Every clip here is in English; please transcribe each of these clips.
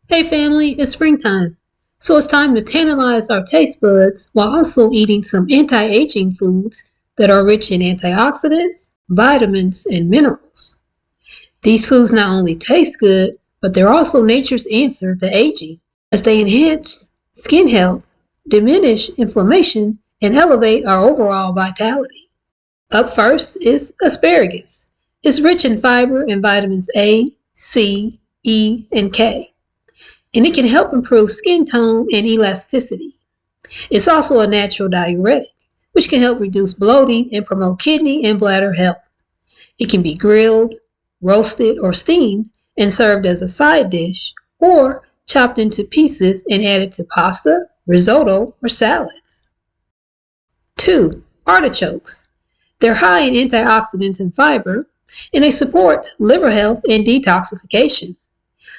Hey family, it's springtime. So it's time to tantalize our taste buds while also eating some anti-aging foods that are rich in antioxidants, vitamins, and minerals. These foods not only taste good, but they're also nature's answer to aging, as they enhance skin health, diminish inflammation, and elevate our overall vitality. Up first is asparagus. It's rich in fiber and vitamins A, C, E, and K, and it can help improve skin tone and elasticity. It's also a natural diuretic, which can help reduce bloating and promote kidney and bladder health. It can be grilled, roasted, or steamed and served as a side dish, or chopped into pieces and added to pasta, risotto, or salads. 2. Artichokes. They're high in antioxidants and fiber, and they support liver health and detoxification.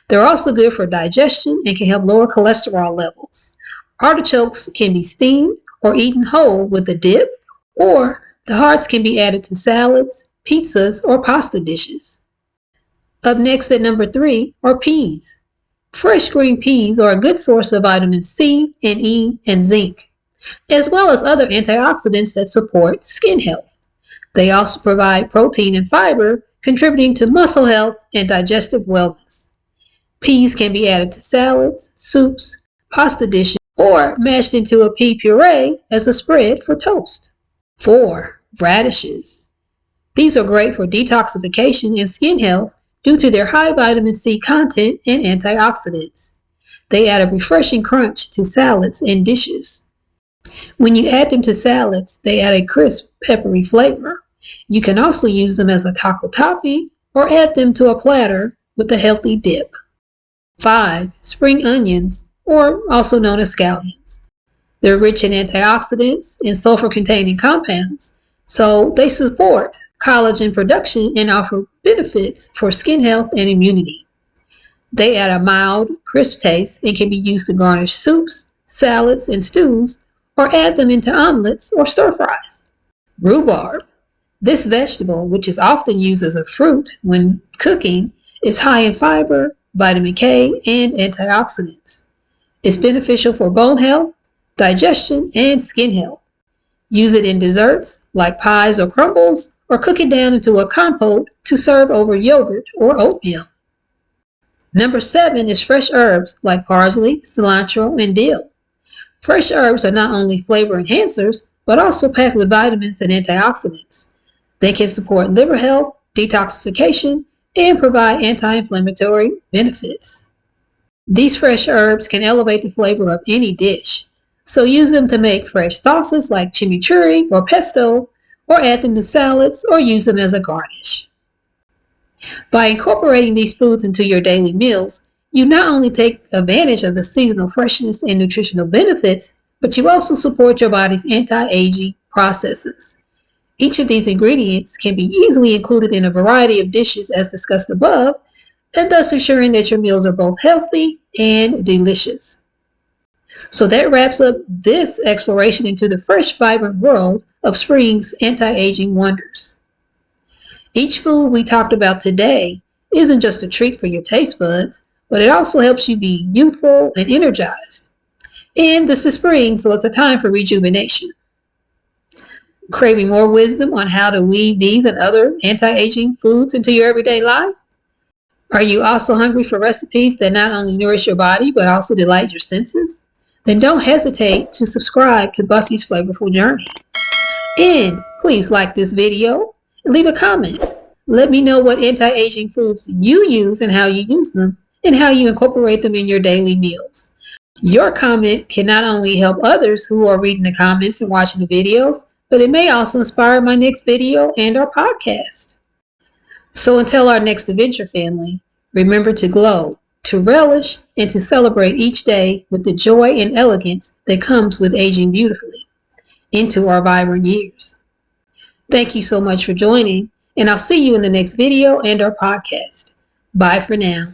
They're also good for digestion and can help lower cholesterol levels. Artichokes can be steamed or eaten whole with a dip, or the hearts can be added to salads, pizzas, or pasta dishes. Up next at number 3 are peas. Fresh green peas are a good source of vitamins C and E and zinc, as well as other antioxidants that support skin health. They also provide protein and fiber, contributing to muscle health and digestive wellness. Peas can be added to salads, soups, pasta dishes, or mashed into a pea puree as a spread for toast. 4. Radishes. These are great for detoxification and skin health due to their high vitamin C content and antioxidants. They add a refreshing crunch to salads and dishes. When you add them to salads, they add a crisp, peppery flavor. You can also use them as a taco topping or add them to a platter with a healthy dip. 5. Spring onions, or also known as scallions. They're rich in antioxidants and sulfur-containing compounds, so they support collagen production and offer benefits for skin health and immunity. They add a mild, crisp taste and can be used to garnish soups, salads, and stews, or add them into omelets or stir-fries. Rhubarb. This vegetable, which is often used as a fruit when cooking, is high in fiber, vitamin K, and antioxidants. It's beneficial for bone health, digestion, and skin health. Use it in desserts like pies or crumbles, or cook it down into a compote to serve over yogurt or oatmeal. Number 7 is fresh herbs like parsley, cilantro, and dill. Fresh herbs are not only flavor enhancers, but also packed with vitamins and antioxidants. They can support liver health, detoxification, and provide anti-inflammatory benefits. These fresh herbs can elevate the flavor of any dish, so use them to make fresh sauces like chimichurri or pesto, or add them to salads or use them as a garnish. By incorporating these foods into your daily meals, you not only take advantage of the seasonal freshness and nutritional benefits, but you also support your body's anti-aging processes. Each of these ingredients can be easily included in a variety of dishes as discussed above, and thus ensuring that your meals are both healthy and delicious. So that wraps up this exploration into the fresh, vibrant world of spring's anti-aging wonders. Each food we talked about today isn't just a treat for your taste buds, but it also helps you be youthful and energized. And this is spring, so it's a time for rejuvenation. Craving more wisdom on how to weave these and other anti-aging foods into your everyday life? Are you also hungry for recipes that not only nourish your body but also delight your senses? Then don't hesitate to subscribe to Buffy's Flavorful Journey. And please like this video and leave a comment. Let me know what anti-aging foods you use and how you use them, and how you incorporate them in your daily meals. Your comment can not only help others who are reading the comments and watching the videos, but it may also inspire my next video and our podcast. So until our next adventure, family, remember to glow, to relish, and to celebrate each day with the joy and elegance that comes with aging beautifully into our vibrant years. Thank you so much for joining, and I'll see you in the next video and our podcast. Bye for now.